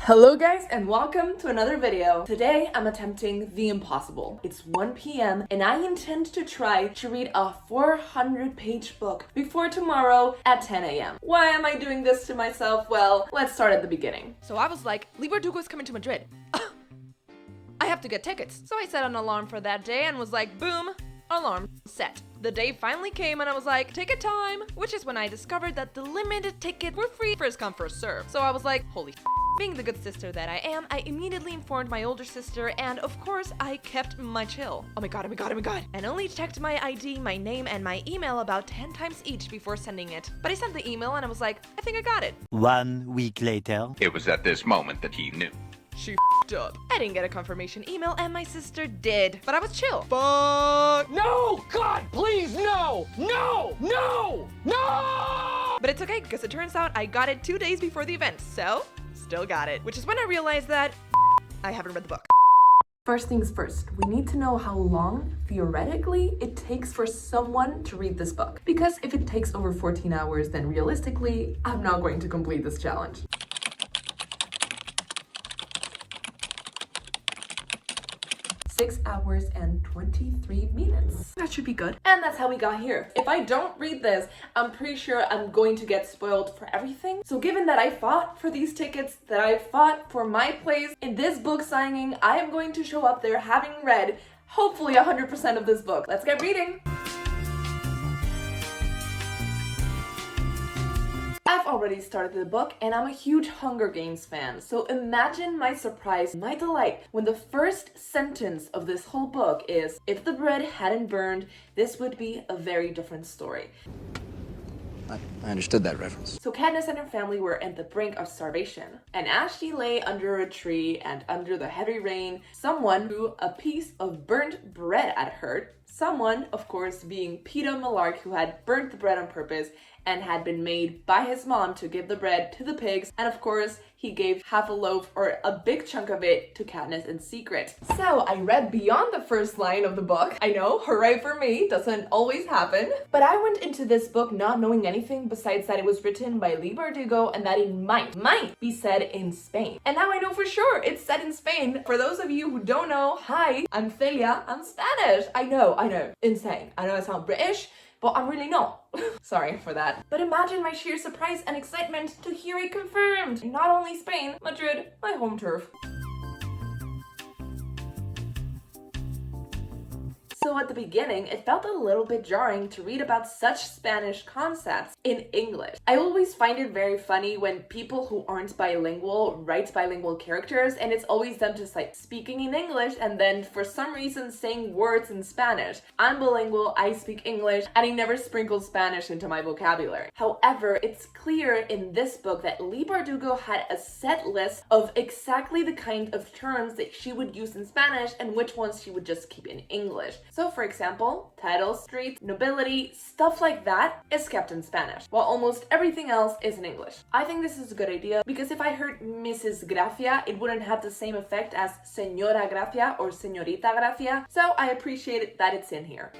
Hello guys and welcome to another video. Today I'm attempting the impossible. It's 1 p.m. and I intend to try to read a 400-page book before tomorrow at 10 a.m. Why am I doing this to myself? Well, let's start at the beginning. So I was like, Leigh Bardugo is coming to Madrid. I have to get tickets. So I set an alarm for that day and was like, boom, alarm set. The day finally came and I was like, ticket time, which is when I discovered that the limited tickets were free, first come, first serve. So I was like, holy being the good sister that I am, I immediately informed my older sister and of course I kept my chill. Oh my god. And only checked my ID, my name, and my email about 10 times each before sending it. But I sent the email and I was like, I think I got it. 1 week later. It was at this moment that he knew. She f***ed up. I didn't get a confirmation email and my sister did, but I was chill. Fuck. No! God, please, no! No! No! No! But it's okay, because it turns out I got it 2 days before the event, so still got it. Which is when I realized that I haven't read the book. First things first, we need to know how long, theoretically, it takes for someone to read this book. Because if it takes over 14 hours, then realistically, I'm not going to complete this challenge. 6 hours and 23 minutes. That should be good. And that's how we got here. If I don't read this, I'm pretty sure I'm going to get spoiled for everything. So given that I fought for these tickets, that I fought for my place in this book signing, I am going to show up there having read hopefully 100% of this book. Let's get reading. I've already started the book and I'm a huge Hunger Games fan, so imagine my surprise, my delight, when the first sentence of this whole book is, if the bread hadn't burned, this would be a very different story. I understood that reference. So Katniss and her family were at the brink of starvation, and as she lay under a tree and under the heavy rain, someone threw a piece of burnt bread at her. Someone, of course, being Peter Malark, who had burnt the bread on purpose and had been made by his mom to give the bread to the pigs, and of course he gave half a loaf or a big chunk of it to Katniss in secret. So I read beyond the first line of the book. I know, hooray for me, doesn't always happen. But I went into this book not knowing anything besides that it was written by Leigh Bardugo and that it might be said in Spain. And now I know for sure it's set in Spain. For those of you who don't know, hi, I'm Celia, I'm Spanish. I know, insane. I know I sound British, but I'm really not. Sorry for that. But imagine my sheer surprise and excitement to hear it confirmed. Not only Spain, Madrid, my home turf. So at the beginning, it felt a little bit jarring to read about such Spanish concepts in English. I always find it very funny when people who aren't bilingual write bilingual characters and it's always them just like speaking in English and then for some reason saying words in Spanish. I'm bilingual, I speak English, and I never sprinkle Spanish into my vocabulary. However, it's clear in this book that Leigh Bardugo had a set list of exactly the kind of terms that she would use in Spanish and which ones she would just keep in English. So for example, titles, streets, nobility, stuff like that is kept in Spanish, while almost everything else is in English. I think this is a good idea because if I heard Mrs. Gracia, it wouldn't have the same effect as Señora Gracia or Señorita Gracia, so I appreciate that it's in here.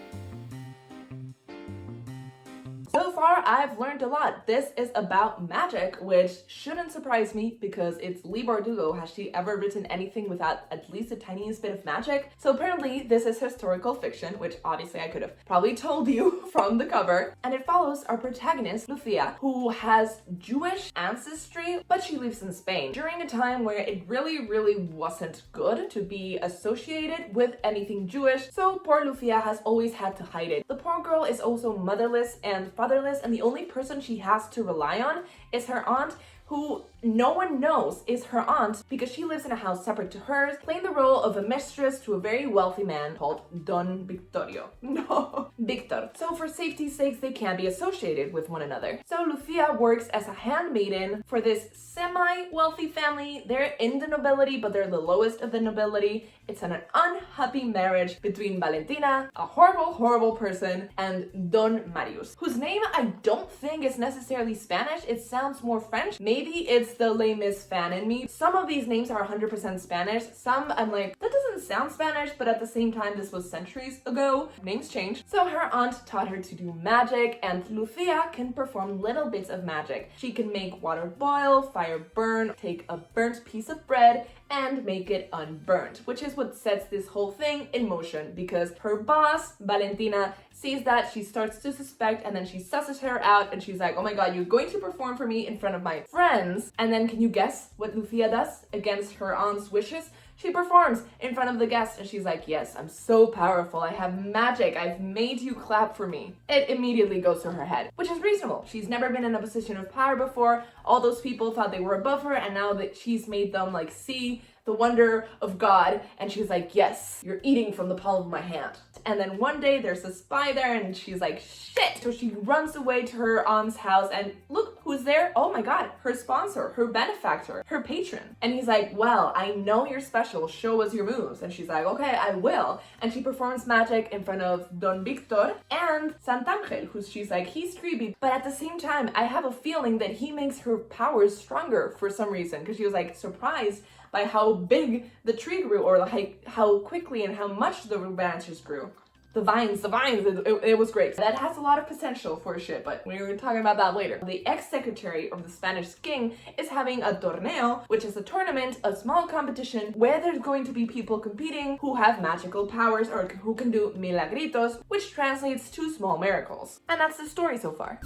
So far, I've learned a lot. This is about magic, which shouldn't surprise me because it's Leigh Bardugo. Has she ever written anything without at least the tiniest bit of magic? So apparently this is historical fiction, which obviously I could have probably told you from the cover. And it follows our protagonist, Lucia, who has Jewish ancestry, but she lives in Spain during a time where it really wasn't good to be associated with anything Jewish. So poor Lucia has always had to hide it. The poor girl is also motherless and fatherless, and the only person she has to rely on is her aunt, who no one knows is her aunt because she lives in a house separate to hers, playing the role of a mistress to a very wealthy man called Don Victorio. No, Victor. So for safety's sakes, they can't be associated with one another. So Lucia works as a handmaiden for this semi-wealthy family. They're in the nobility, but they're the lowest of the nobility. It's an unhappy marriage between Valentina, a horrible person, and Don Marius, whose name I don't think is necessarily Spanish. It sounds more French. Maybe maybe it's the Les Mis fan in me. Some of these names are 100% Spanish. Some I'm like, that doesn't sound Spanish, but at the same time, this was centuries ago. Names change. So her aunt taught her to do magic, and Lucia can perform little bits of magic. She can make water boil, fire burn, take a burnt piece of bread, and make it unburnt, which is what sets this whole thing in motion, because her boss, Valentina, sees that, she starts to suspect, and then she susses her out, and she's like, oh my god, you're going to perform for me in front of my friends. And then can you guess what Lucia does against her aunt's wishes? She performs in front of the guests, and she's like, yes, I'm so powerful, I have magic, I've made you clap for me. It immediately goes to her head, which is reasonable. She's never been in a position of power before. All those people thought they were above her, and now that she's made them like see the wonder of God, and she's like, yes, you're eating from the palm of my hand. And then one day there's a spy there, and she's like, shit! So she runs away to her aunt's house, and look who's there. Oh my god, her sponsor, her benefactor, her patron. And he's like, well, I know you're special, show us your moves. And she's like, okay, I will. And she performs magic in front of Don Victor and Santangel, who's she's like, he's creepy, but at the same time, I have a feeling that he makes her powers stronger for some reason, because she was like surprised by how big the tree grew, or like how quickly and how much the branches grew. The vines, it was great. That has a lot of potential for shit, but we were talking about that later. The ex-secretary of the Spanish king is having a torneo, which is a tournament, a small competition, where there's going to be people competing who have magical powers or who can do milagritos, which translates to small miracles. And that's the story so far.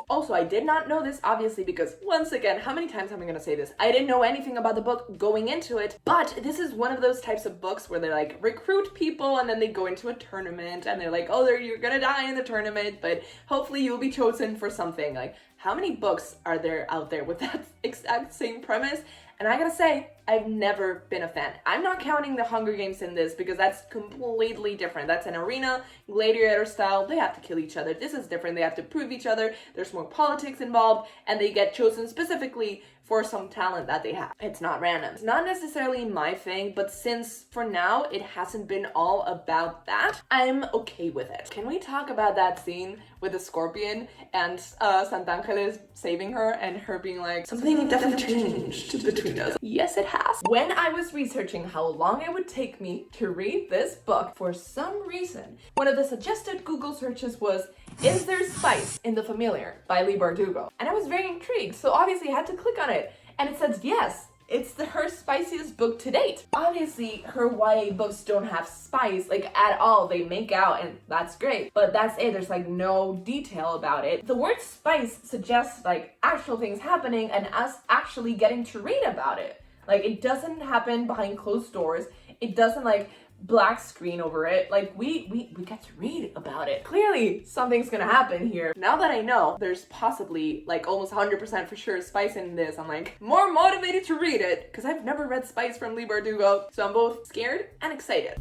Also, I did not know this, obviously, because once again, how many times am I gonna say this? I didn't know anything about the book going into it, but this is one of those types of books where they like recruit people and then they go into a tournament and they're like, oh, you're gonna die in the tournament, but hopefully you'll be chosen for something. Like, how many books are there out there with that exact same premise? And I gotta say, I've never been a fan. I'm not counting the Hunger Games in this because that's completely different. That's an arena, gladiator style. They have to kill each other. This is different. They have to prove each other. There's more politics involved, and they get chosen specifically for some talent that they have. It's not random. It's not necessarily my thing, but since for now it hasn't been all about that, I'm okay with it. Can we talk about that scene with the scorpion and Sant'Angeles saving her and her being like, something definitely changed between us? Yes, it has. When I was researching how long it would take me to read this book, for some reason, one of the suggested Google searches was, is there spice in The Familiar by Leigh Bardugo? And I was very intrigued, so obviously I had to click on it. And it says, yes, it's her spiciest book to date. Obviously, her YA books don't have spice, like, at all. They make out, and that's great. But that's it. There's, like, no detail about it. The word spice suggests, like, actual things happening and us actually getting to read about it. Like, it doesn't happen behind closed doors. It doesn't, like, black screen over it. Like, we get to read about it. Clearly, something's gonna happen here. Now that I know there's possibly, like, almost 100% for sure spice in this, I'm, like, more motivated to read it, because I've never read spice from Leigh Bardugo, so I'm both scared and excited.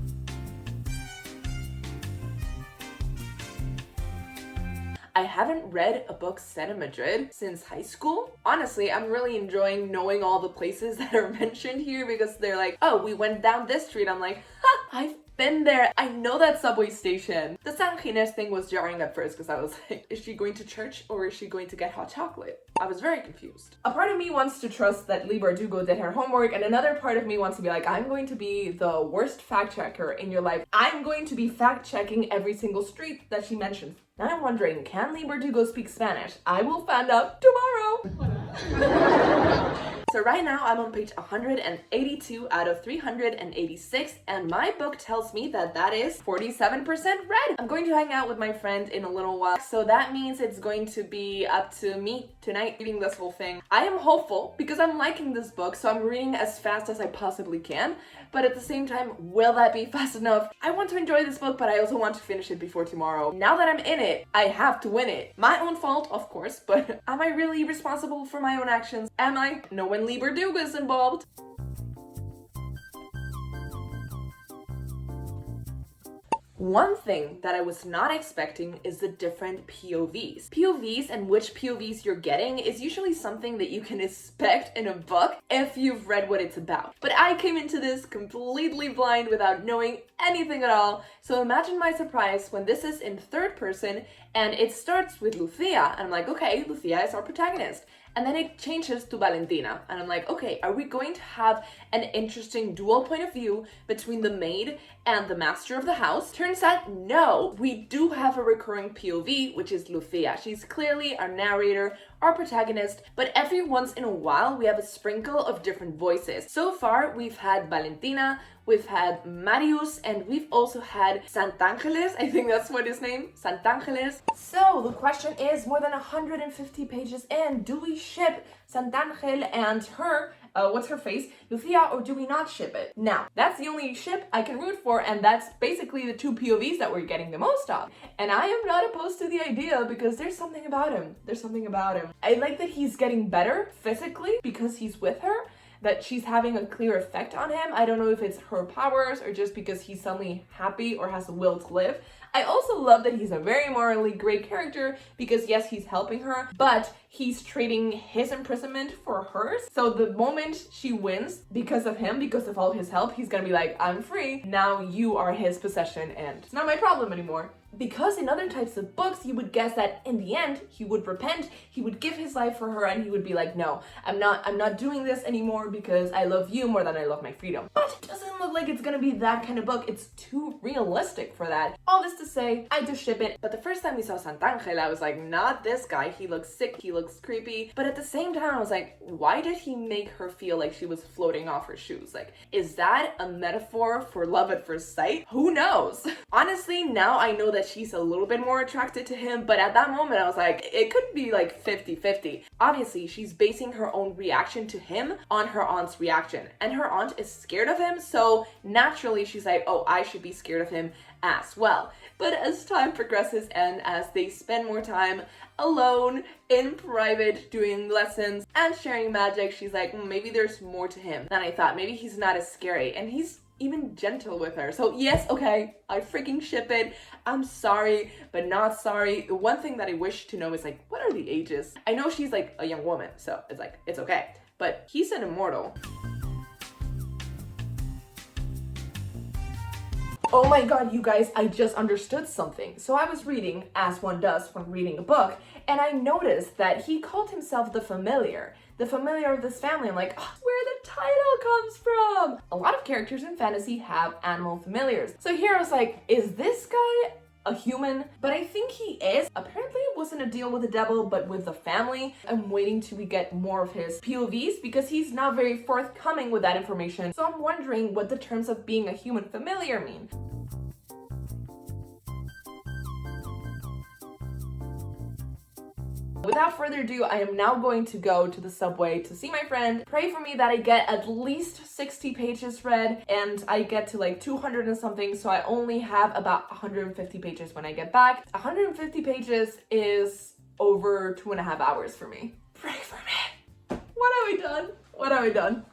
I haven't read a book set in Madrid since high school. Honestly, I'm really enjoying knowing all the places that are mentioned here because they're like, oh, we went down this street. I'm like, ha, I've been there. I know that subway station. The San Ginés thing was jarring at first because I was like, is she going to church or is she going to get hot chocolate? I was very confused. A part of me wants to trust that Leigh Bardugo did her homework, and another part of me wants to be like, I'm going to be the worst fact checker in your life. I'm going to be fact checking every single street that she mentions. Now I'm wondering, can Leigh Bardugo speak Spanish? I will find out tomorrow. So right now I'm on page 182 out of 386, and my book tells me that that is 47% read. I'm going to hang out with my friend in a little while, so that means it's going to be up to me tonight reading this whole thing. I am hopeful because I'm liking this book, so I'm reading as fast as I possibly can, but at the same time, will that be fast enough? I want to enjoy this book, but I also want to finish it before tomorrow. Now that I'm in it, I have to win it. My own fault, of course, but am I really responsible for my own actions? Am I? No, when Leigh Bardugo is involved. One thing that I was not expecting is the different POVs. POVs and which POVs you're getting is usually something that you can expect in a book if you've read what it's about. But I came into this completely blind without knowing anything at all. So imagine my surprise when this is in third person and it starts with Lucia. And I'm like, okay, Lucia is our protagonist. And then it changes to Valentina. And I'm like, okay, are we going to have an interesting dual point of view between the maid and the master of the house? Turns out, no. We do have a recurring POV, which is Lucia. She's clearly our narrator, our protagonist, but every once in a while, we have a sprinkle of different voices. So far, we've had Valentina, we've had Marius, and we've also had Santangeles. I think that's what his name, Santangeles. So the question is, more than 150 pages in, do we ship Santangel and her, what's her face, Lucia, or do we not ship it? Now, that's the only ship I can root for, and that's basically the two POVs that we're getting the most of. And I am not opposed to the idea because there's something about him. There's something about him. I like that he's getting better physically because he's with her, that she's having a clear effect on him. I don't know if it's her powers or just because he's suddenly happy or has the will to live. I also love that he's a very morally great character because yes, he's helping her, but he's trading his imprisonment for hers. So the moment she wins because of him, because of all his help, he's gonna be like, I'm free. Now you are his possession and it's not my problem anymore. Because in other types of books, you would guess that in the end, he would repent, he would give his life for her, and he would be like, no, I'm not doing this anymore because I love you more than I love my freedom. But it doesn't look like it's gonna be that kind of book. It's too realistic for that. All this to say, I do ship it. But the first time we saw Santangel, I was like, not this guy. He looks sick, he looks creepy. But at the same time, I was like, why did he make her feel like she was floating off her shoes? Like, is that a metaphor for love at first sight? Who knows? Honestly, now I know that she's a little bit more attracted to him, but at that moment I was like, it could be like 50-50. Obviously, she's basing her own reaction to him on her aunt's reaction, and her aunt is scared of him, so naturally she's like, oh, I should be scared of him as well. But as time progresses and as they spend more time alone in private doing lessons and sharing magic, she's like, maybe there's more to him than I thought. Maybe he's not as scary, and he's even gentle with her. So yes, okay, I freaking ship it. I'm sorry, but not sorry. The one thing that I wish to know is like, what are the ages? I know she's like a young woman, so it's like, it's okay. But he's an immortal. Oh my god, you guys, I just understood something. So I was reading, as one does when reading a book, and I noticed that he called himself the familiar of this family. I'm like, oh, where the title comes from. A lot of characters in fantasy have animal familiars. So here I was like, is this guy a human? But I think he is. Apparently it wasn't a deal with the devil, but with the family. I'm waiting till we get more of his POVs because he's not very forthcoming with that information. So I'm wondering what the terms of being a human familiar mean. Without further ado, I am now going to go to the subway to see my friend. Pray for me that I get at least 60 pages read and I get to like 200 and something, so I only have about 150 pages when I get back. 150 pages is over 2.5 hours for me. Pray for me. What have I done? What have I done?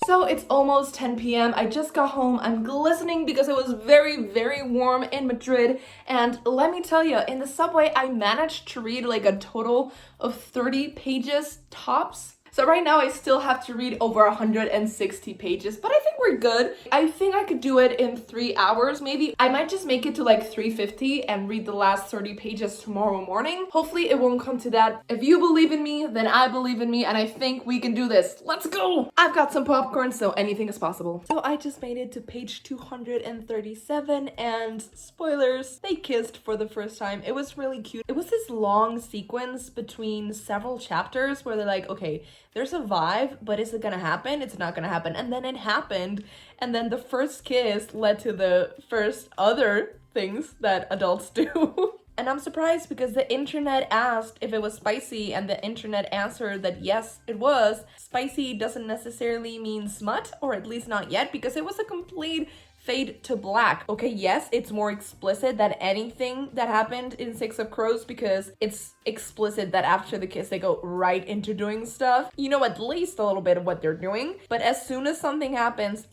So it's almost 10 p.m. I just got home. I'm glistening because it was very, very warm in Madrid. And let me tell you, in the subway, I managed to read like a total of 30 pages tops. So right now I still have to read over 160 pages, but I think we're good. I think I could do it in 3 hours maybe. I might just make it to like 350 and read the last 30 pages tomorrow morning. Hopefully it won't come to that. If you believe in me, then I believe in me, and I think we can do this. Let's go! I've got some popcorn, so anything is possible. So I just made it to page 237, and spoilers, they kissed for the first time. It was really cute. It was this long sequence between several chapters where they're like, okay, there's a vibe, but is it gonna happen? It's not gonna happen. And then it happened. And then the first kiss led to the first other things that adults do. And I'm surprised because the internet asked if it was spicy and the internet answered that yes, it was. Spicy doesn't necessarily mean smut, or at least not yet, because it was a complete fade to black. Okay, yes, it's more explicit than anything that happened in Six of Crows because it's explicit that after the kiss they go right into doing stuff. You know at least a little bit of what they're doing, but as soon as something happens,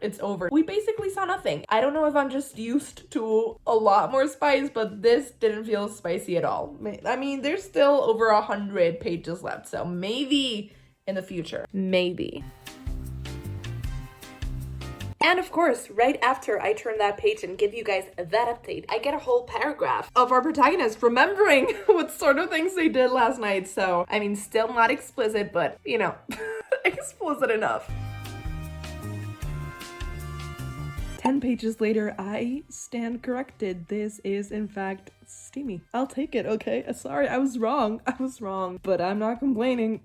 it's over. We basically saw nothing. I don't know if I'm just used to a lot more spice, but this didn't feel spicy at all. I mean, there's still over 100 pages left, so maybe in the future. Maybe. And of course, right after I turn that page and give you guys that update, I get a whole paragraph of our protagonist remembering what sort of things they did last night. So, I mean, still not explicit, but, you know, explicit enough. 10 pages later, I stand corrected. This is, in fact, steamy. I'll take it, okay? Sorry, I was wrong. But I'm not complaining.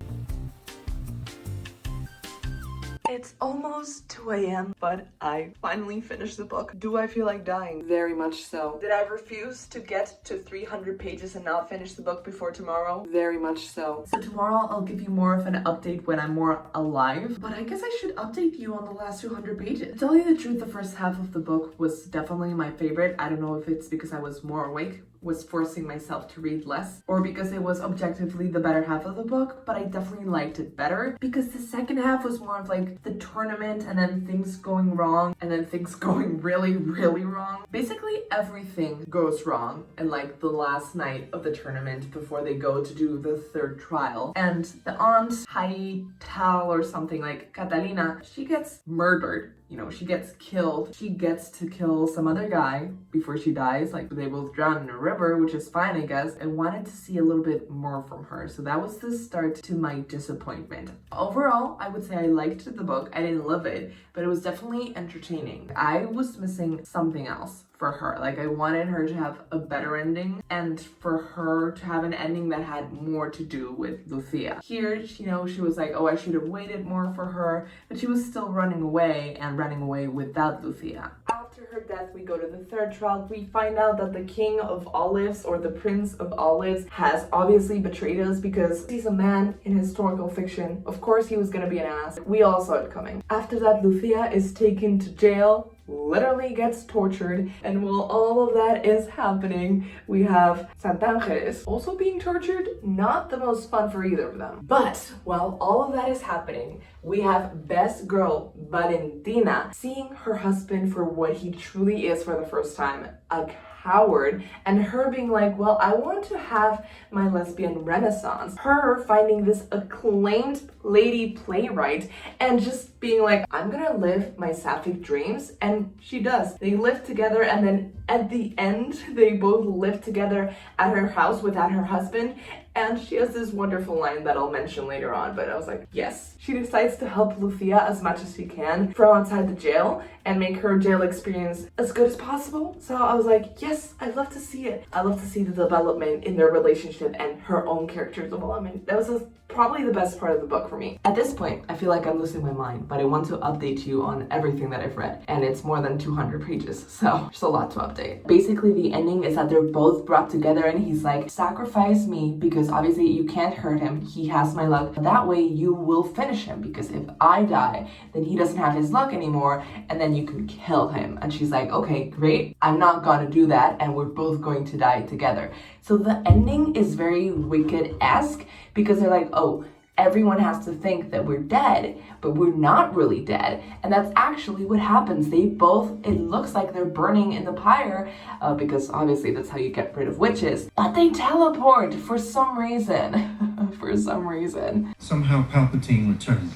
It's almost 2 a.m., but I finally finished the book. Do I feel like dying? Very much so. Did I refuse to get to 300 pages and not finish the book before tomorrow? Very much so. So tomorrow I'll give you more of an update when I'm more alive, but I guess I should update you on the last 200 pages. To tell you the truth, the first half of the book was definitely my favorite. I don't know if it's because I was more awake, was forcing myself to read less, or because it was objectively the better half of the book, but I definitely liked it better because the second half was more of like the tournament and then things going wrong and then things going really, really wrong. Basically everything goes wrong in like the last night of the tournament before they go to do the third trial. And the aunt, Heidi Tal or something like Catalina, she gets murdered. You know, she gets killed. She gets to kill some other guy before she dies. Like, they both drown in a river, which is fine, I guess. I wanted to see a little bit more from her. So that was the start to my disappointment. Overall, I would say I liked the book. I didn't love it, but it was definitely entertaining. I was missing something else for her. Like, I wanted her to have a better ending and for her to have an ending that had more to do with Lucia. Here, you know, she was like, oh, I should have waited more for her, but she was still running away and running away without Lucia. After her death, we go to the third trial. We find out that the King of Olives, or the Prince of Olives, has obviously betrayed us because he's a man in historical fiction. Of course he was gonna be an ass. We all saw it coming. After that, Lucia is taken to jail, literally gets tortured, and while all of that is happening, we have Santangeles also being tortured. Not the most fun for either of them. But while all of that is happening, we have best girl Valentina seeing her husband for what he truly is for the first time, a coward, and her being like, well, I want to have my lesbian renaissance. Her finding this acclaimed lady playwright and just being like, I'm gonna live my sapphic dreams, and she does. They live together, and then at the end they both live together at her house without her husband, and she has this wonderful line that I'll mention later on, but I was like, yes. She decides to help Lucia as much as she can from outside the jail and make her jail experience as good as possible. So I was like, yes, I'd love to see it. I love to see the development in their relationship and her own character development. That was probably the best part of the book for me. At this point, I feel like I'm losing my mind, but I want to update you on everything that I've read, and it's more than 200 pages, so there's a lot to update. Basically, the ending is that they're both brought together, and he's like, sacrifice me, because obviously you can't hurt him. He has my luck. That way you will finish him, because if I die, then he doesn't have his luck anymore, and then you can kill him. And she's like, okay, great. I'm not gonna do that, and we're both going to die together. So the ending is very Wicked-esque, because they're like, oh, everyone has to think that we're dead, but we're not really dead. And that's actually what happens. They both, it looks like they're burning in the pyre, because obviously that's how you get rid of witches. But they teleport for some reason. For some reason. Somehow Palpatine returned.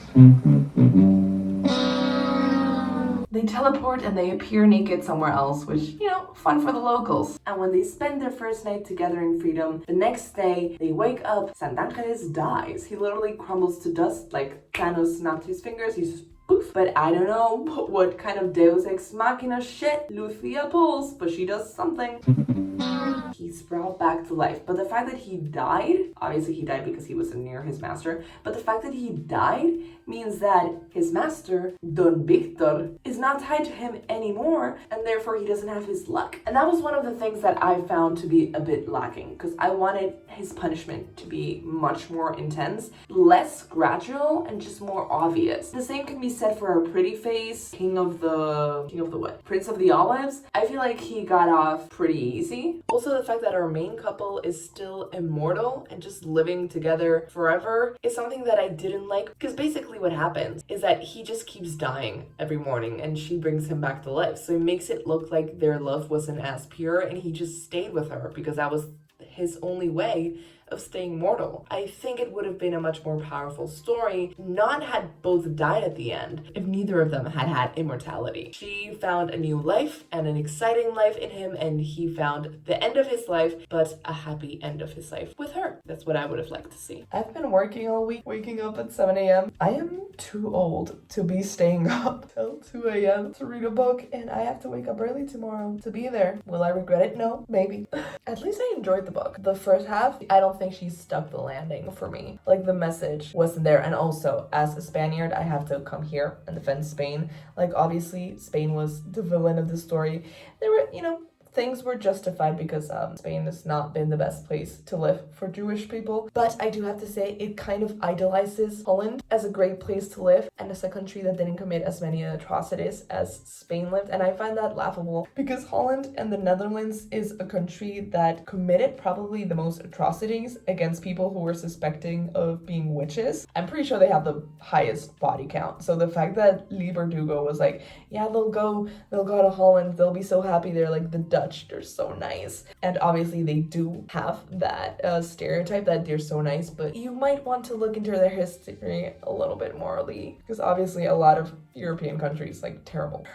They teleport and they appear naked somewhere else, which, you know, fun for the locals. And when they spend their first night together in freedom, the next day they wake up, Santangeles dies. He literally crumbles to dust, like Thanos snapped his fingers, he's just poof. But I don't know what kind of Deus Ex Machina shit Lucia pulls, but she does something. He's brought back to life. But the fact that he died, obviously he died because he wasn't near his master, but the fact that he died means that his master, Don Victor, is not tied to him anymore, and therefore he doesn't have his luck. And that was one of the things that I found to be a bit lacking, because I wanted his punishment to be much more intense, less gradual, and just more obvious. The same can be said for our pretty face, king of the what? Prince of the Olives. I feel like he got off pretty easy. Also, the fact that our main couple is still immortal and just living together forever is something that I didn't like, because basically what happens is that he just keeps dying every morning and she brings him back to life. So it makes it look like their love wasn't as pure and he just stayed with her because that was his only way of staying mortal. I think it would have been a much more powerful story, not had both died at the end, if neither of them had had immortality. She found a new life and an exciting life in him, and he found the end of his life, but a happy end of his life with her. That's what I would have liked to see. I've been working all week, waking up at 7 a.m. I am too old to be staying up till 2 a.m. to read a book, and I have to wake up early tomorrow to be there. Will I regret it? No, maybe. At least I enjoyed the book. The first half, I don't think she stuck the landing for me. Like, the message wasn't there. And also, as a Spaniard, I have to come here and defend Spain. Like, obviously, Spain was the villain of the story. There were, things were justified because Spain has not been the best place to live for Jewish people. But I do have to say, it kind of idolizes Holland as a great place to live and as a country that didn't commit as many atrocities as Spain lived. And I find that laughable because Holland and the Netherlands is a country that committed probably the most atrocities against people who were suspecting of being witches. I'm pretty sure they have the highest body count. So the fact that Leigh Bardugo was like, yeah, they'll go to Holland, they'll be so happy, they're like the Dutch. They're so nice. And obviously they do have that stereotype that they're so nice, but you might want to look into their history a little bit more, because obviously a lot of European countries, like terrible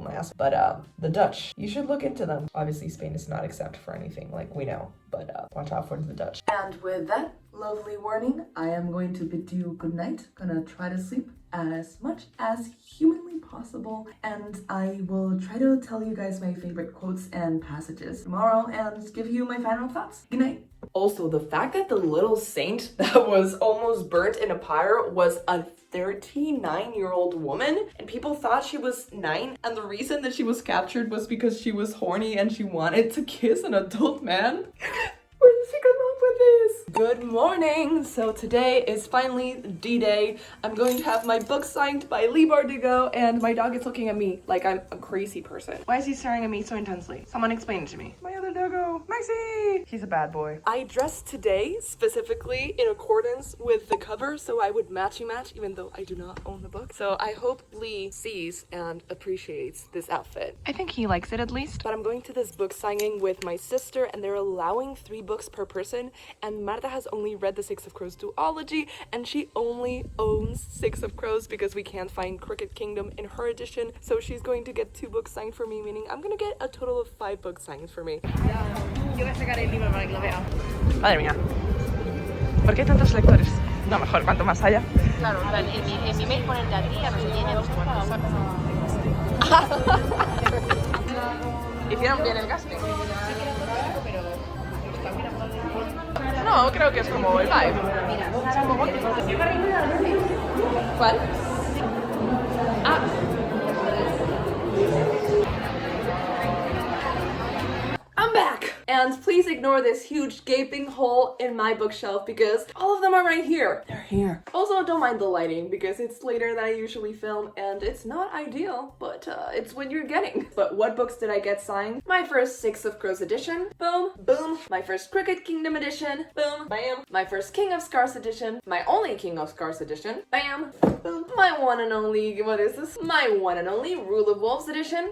mess. But the Dutch, you should look into them. Obviously Spain is not exempt for anything, like we know, but watch out for the Dutch. And with that lovely warning, I am going to bid you good night. Gonna try to sleep as much as humanly possible, and I will try to tell you guys my favorite quotes and passages tomorrow and give you my final thoughts. Good night. Also, the fact that the little saint that was almost burnt in a pyre was a 39-year-old woman, and people thought she was 9, and the reason that she was captured was because she was horny and she wanted to kiss an adult man. Where did she come up with this? Good morning! So today is finally D-Day. I'm going to have my book signed by Leigh Bardugo, and my dog is looking at me like I'm a crazy person. Why is he staring at me so intensely? Someone explain it to me. My other doggo, Maxie! He's a bad boy. I dressed today specifically in accordance with the cover, so I would matchy match even though I do not own the book. So I hope Leigh sees and appreciates this outfit. I think he likes it at least. But I'm going to this book signing with my sister, and they're allowing 3 books per person, and Marta has only read the Six of Crows duology, and she only owns Six of Crows because we can't find Crooked Kingdom in her edition, so she's going to get 2 books signed for me, meaning I'm gonna get a total of 5 books signed for me. Yo voy a sacar el libro para que lo vea. Madre mía. ¿Por qué hay tantos lectores? No, mejor, cuanto más haya. Claro, en mi mail ponerte a ti, a no sé quién, a no sé cuántos. Hicieron bien el casting. No, creo que es como el vibe. ¿Cuál? Ah. I'm back! And please ignore this huge gaping hole in my bookshelf because all of them are right here. They're here. Also, don't mind the lighting because it's later than I usually film and it's not ideal, but it's what you're getting. But what books did I get signed? My first Six of Crows edition. Boom. Boom. My first Crooked Kingdom edition. Boom. Bam. My first King of Scars edition. My only King of Scars edition. Bam. Boom. My one and only, what is this? My one and only Rule of Wolves edition.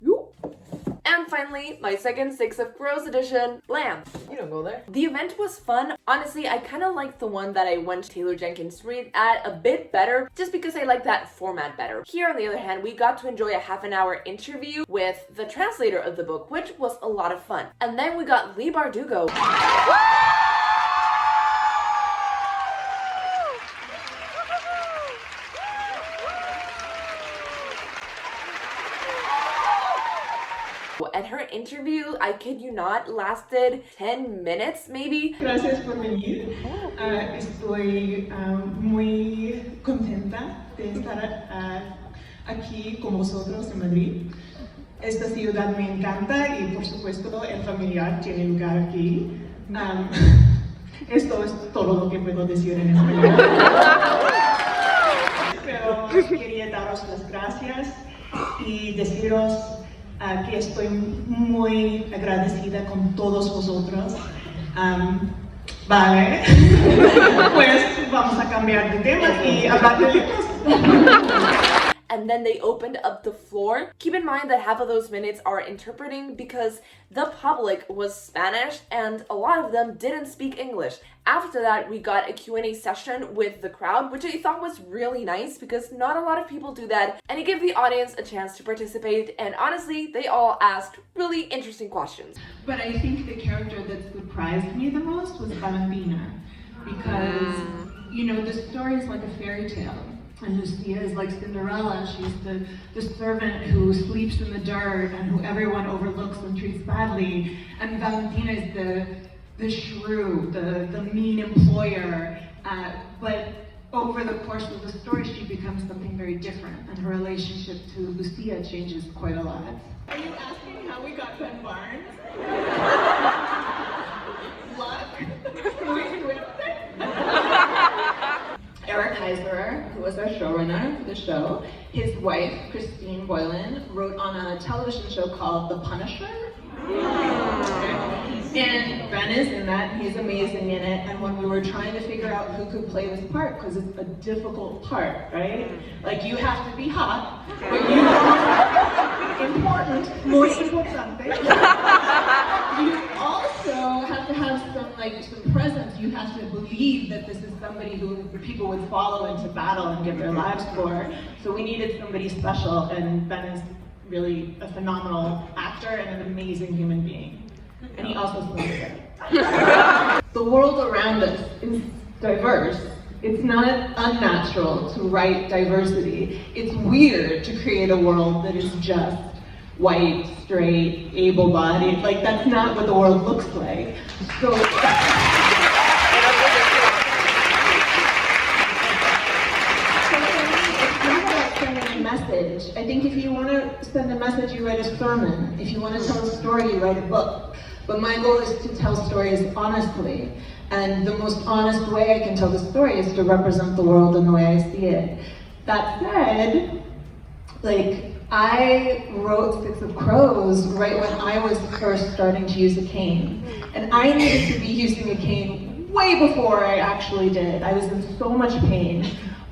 And finally, my second Six of Crows edition, Blam. You don't go there. The event was fun. Honestly, I kind of liked the one that I went to Taylor Jenkins Reid at a bit better, just because I like that format better. Here, on the other hand, we got to enjoy a half-an-hour interview with the translator of the book, which was a lot of fun. And then we got Leigh Bardugo. and her interview, I kid you not, lasted 10 minutes maybe. Gracias por venir. Estoy muy contenta de estar aquí con vosotros en Madrid. Esta ciudad me encanta y por supuesto el familiar tiene lugar aquí. Esto es todo lo que puedo decir en español. Pero quería daros las gracias y deciros que estoy muy agradecida con todos vosotros. Vale, pues vamos a cambiar de tema y hablar de libros. And then they opened up the floor. Keep in mind that half of those minutes are interpreting because the public was Spanish and a lot of them didn't speak English. After that, we got a Q&A session with the crowd, which I thought was really nice because not a lot of people do that, and it gave the audience a chance to participate, and honestly, they all asked really interesting questions. But I think the character that surprised me the most was Valentina, because, you know, the story is like a fairy tale. And Lucia is like Cinderella. She's the servant who sleeps in the dirt and who everyone overlooks and treats badly. And Valentina is the shrew, the mean employer. But over the course of the story, she becomes something very different, and her relationship to Lucia changes quite a lot. Are you asking how we got Ben Barnes? Eric Heiserer, who was our showrunner for the show, his wife, Christine Boylan, wrote on a television show called The Punisher. And Ben is in that, he's amazing in it, and when we were trying to figure out who could play this part, because it's a difficult part, right? Like, you have to be hot, but you important, muy importante. You also have to have some presence. You have to believe that this is somebody who people would follow into battle and give their lives for. So we needed somebody special, and Ben is really a phenomenal actor and an amazing human being. And he also sings it. The world around us is diverse. It's not unnatural to write diversity. It's weird to create a world that is just white, straight, able-bodied. Like, that's not what the world looks like. So message. I think if you want to send a message, you write a sermon. If you want to tell a story, you write a book. But my goal is to tell stories honestly. And the most honest way I can tell the story is to represent the world in the way I see it. That said, I wrote Six of Crows right when I was first starting to use a cane. And I needed to be using a cane way before I actually did. I was in so much pain.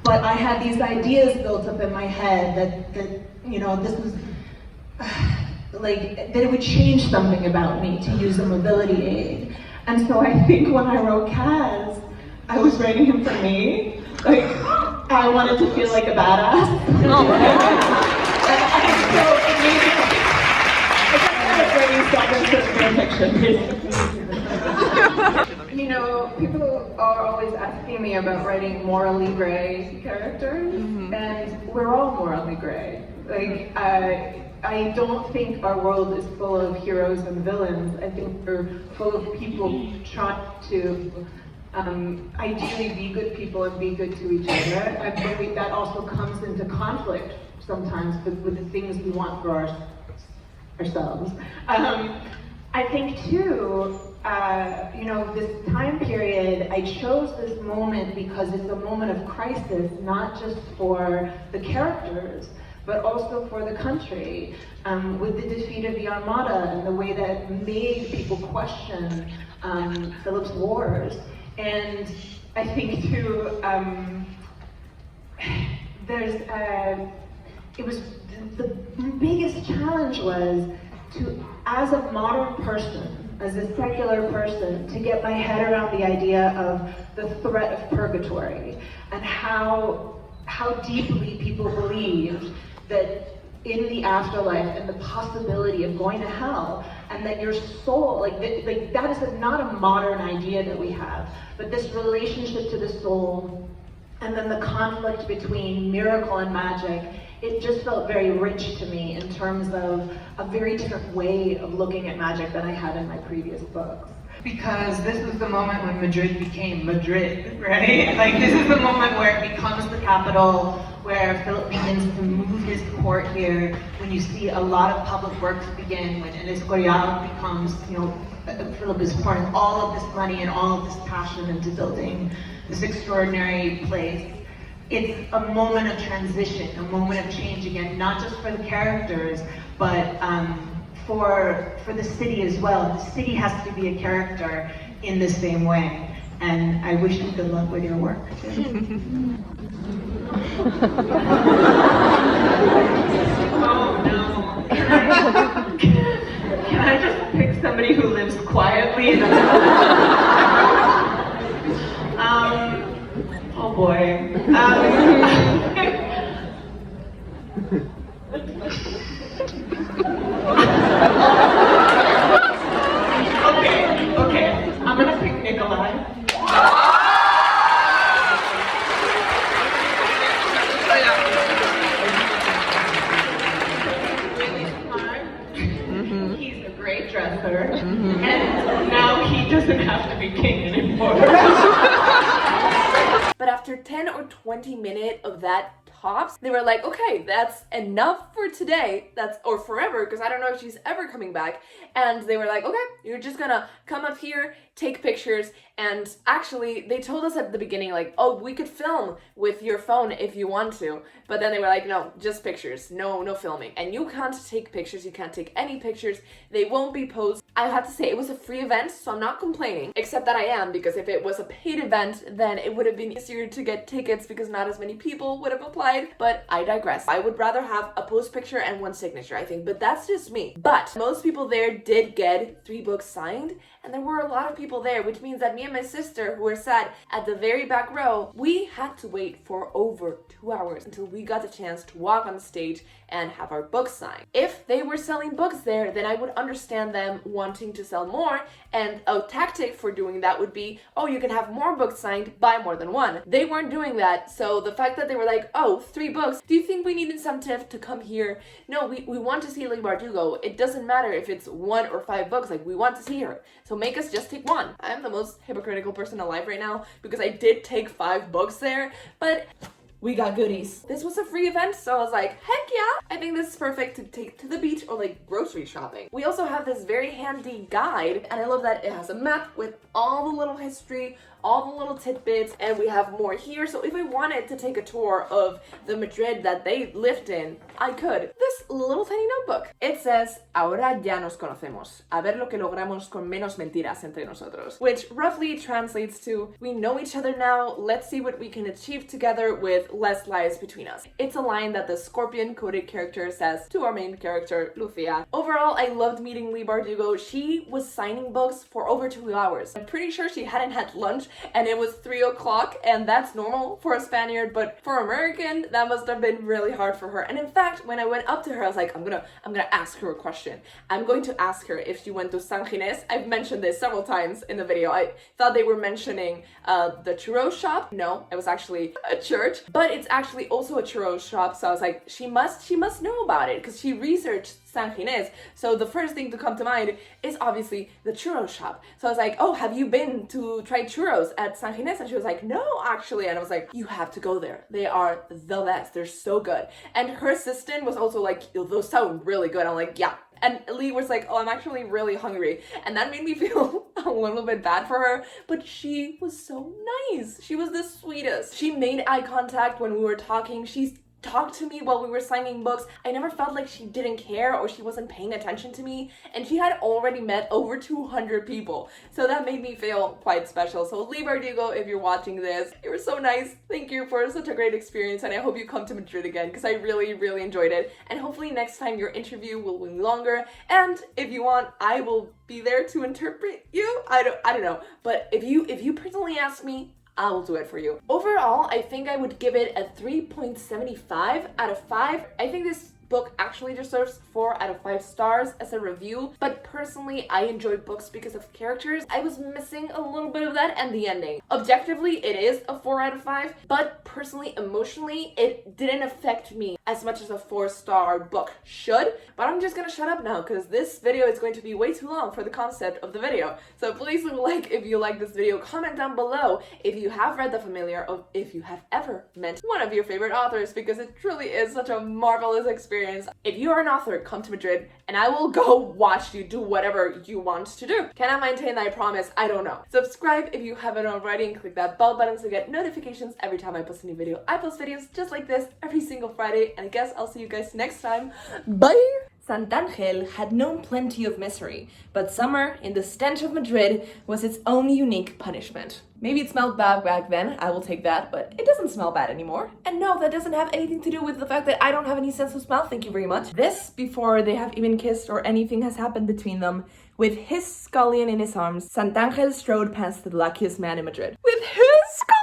But I had these ideas built up in my head that you know, this was, that it would change something about me to use a mobility aid. And so I think when I wrote Kaz, I was writing him for me. I wanted to feel like a badass. So it made me, it's kind of writing self-fiction. You know, people are always asking me about writing morally gray characters, and we're all morally gray. I don't think our world is full of heroes and villains. I think we're full of people trying to ideally be good people and be good to each other. I believe that also comes into conflict sometimes with the things we want for ourselves. I think too, you know, this time period, I chose this moment because it's a moment of crisis, not just for the characters, but also for the country, with the defeat of the Armada and the way that made people question Philip's wars. And I think too, the biggest challenge was to, as a modern person, as a secular person, to get my head around the idea of the threat of purgatory and how deeply people believed that in the afterlife and the possibility of going to hell, and that your soul, that is not a modern idea that we have, but this relationship to the soul, and then the conflict between miracle and magic, it just felt very rich to me in terms of a very different way of looking at magic than I had in my previous books. Because this was the moment when Madrid became Madrid, right? Like, this is the moment where it becomes the capital, where Philip begins to move his court here, when you see a lot of public works begin, when El Escorial becomes, Philip is pouring all of this money and all of this passion into building this extraordinary place. It's a moment of transition, a moment of change again, not just for the characters, but for the city as well. The city has to be a character in the same way. And I wish you good luck with your work. Oh no. Can I just pick somebody who lives quietly? Oh boy. Okay, I'm gonna pick Nikolai. Really smart. He's a great dresser. And now he doesn't have to be king anymore. But after 10 or 20 minutes of that tops, they were like, okay, that's enough for today, or forever, because I don't know if she's ever coming back. And they were like, okay, you're just gonna come up here, take pictures. And actually, they told us at the beginning, like, oh, we could film with your phone if you want to. But then they were like, no, just pictures, no filming. And you can't take pictures, you can't take any pictures. They won't be posted. I have to say, it was a free event, so I'm not complaining. Except that I am, because if it was a paid event, then it would have been easier to get tickets because not as many people would have applied. But I digress. I would rather have a post picture and one signature, I think. But that's just me. But most people there did get 3 books signed. And there were a lot of people there, which means that me and my sister, who were sat at the very back row, we had to wait for over 2 hours until we got the chance to walk on the stage and have our books signed. If they were selling books there, then I would understand them wanting to sell more, and a tactic for doing that would be, oh, you can have more books signed, buy more than one. They weren't doing that, so the fact that they were like, oh, 3 books, do you think we need incentive to come here? No, we want to see Leigh Bardugo. It doesn't matter if it's 1 or 5 books, like, we want to see her. So make us just take 1. I'm the most hypocritical person alive right now because I did take 5 books there, but we got goodies. This was a free event, so I was like, heck yeah! I think this is perfect to take to the beach or like grocery shopping. We also have this very handy guide, and I love that it has a map with all the little history, all the little tidbits, and we have more here. So if I wanted to take a tour of the Madrid that they lived in, I could. This little tiny notebook. It says, ahora ya nos conocemos. A ver lo que logramos con menos mentiras entre nosotros. Which roughly translates to, we know each other now, let's see what we can achieve together with less lies between us. It's a line that the scorpion-coded character says to our main character, Lucia. Overall, I loved meeting Leigh Bardugo. She was signing books for over 2 hours. I'm pretty sure she hadn't had lunch, and it was 3 o'clock, and that's normal for a Spaniard, but for American, that must have been really hard for her. And in fact, when I went up to her, I was like, I'm gonna ask her a question. I'm going to ask her if she went to San Ginés. I've mentioned this several times in the video. I thought they were mentioning the churro shop. No, it was actually a church, but it's actually also a churro shop. So I was like, she must know about it because she researched San Ginés. So the first thing to come to mind is obviously the churro shop. So I was like, oh, have you been to try churros at San Ginés? And she was like, no, actually. And I was like, you have to go there. They are the best. They're so good. And her assistant was also like, those sound really good. I'm like, yeah. And Leigh was like, oh, I'm actually really hungry. And that made me feel a little bit bad for her, but she was so nice. She was the sweetest. She made eye contact when we were talking. She talked to me while we were signing books. I never felt like she didn't care or she wasn't paying attention to me, and she had already met over 200 people, so that made me feel quite special. So Leigh Bardugo, if you're watching this, you were so nice. Thank you for such a great experience, and I hope you come to Madrid again because I really enjoyed it, and hopefully next time your interview will be longer, and if you want, I will be there to interpret you. I don't know, but if you personally ask me, I will do it for you. Overall, I think I would give it a 3.75 out of 5. I think this book actually deserves 4 out of 5 stars as a review, but personally I enjoyed books because of characters. I was missing a little bit of that and the ending. Objectively, it is a 4 out of 5, but personally, emotionally, it didn't affect me as much as a 4-star book should. But I'm just gonna shut up now because this video is going to be way too long for the concept of the video. So please leave a like if you like this video, comment down below if you have read The Familiar or if you have ever met one of your favorite authors, because it truly is such a marvelous experience. If you are an author, come to Madrid and I will go watch you do whatever you want to do. Can I maintain that promise? I don't know. Subscribe if you haven't already and click that bell button to get notifications every time I post a new video. I post videos just like this every single Friday, and I guess I'll see you guys next time. Bye! Santangel had known plenty of misery, but summer in the stench of Madrid was its own unique punishment. Maybe it smelled bad back then, I will take that, but it doesn't smell bad anymore. And no, that doesn't have anything to do with the fact that I don't have any sense of smell, thank you very much. This before they have even kissed or anything has happened between them. With his scullion in his arms, Santangel strode past the luckiest man in Madrid. With his scullion!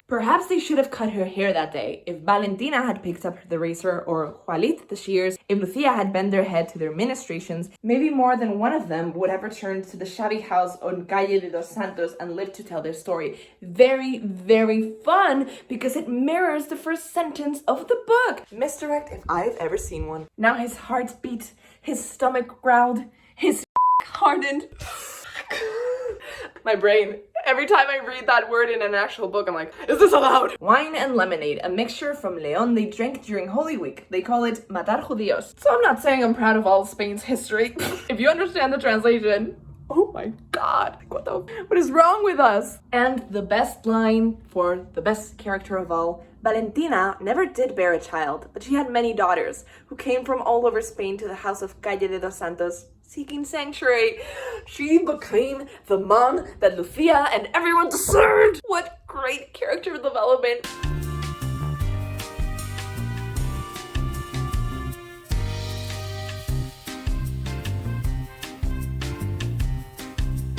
Perhaps they should have cut her hair that day. If Valentina had picked up the razor or Jualit the shears, if Lucia had bent their head to their ministrations, maybe more than one of them would have returned to the shabby house on Calle de los Santos and lived to tell their story. Very, very fun because it mirrors the first sentence of the book. Misdirect if I've ever seen one. Now his heart beat, his stomach growled, his hardened. My brain. Every time I read that word in an actual book, I'm like, is this allowed? Wine and lemonade, a mixture from Leon they drank during Holy Week. They call it Matar Judíos. So I'm not saying I'm proud of all of Spain's history. If you understand the translation, oh my god, what is wrong with us? And the best line for the best character of all, Valentina never did bear a child, but she had many daughters who came from all over Spain to the house of Calle de los Santos seeking sanctuary. She became the mom that Lucia and everyone deserved. What great character development.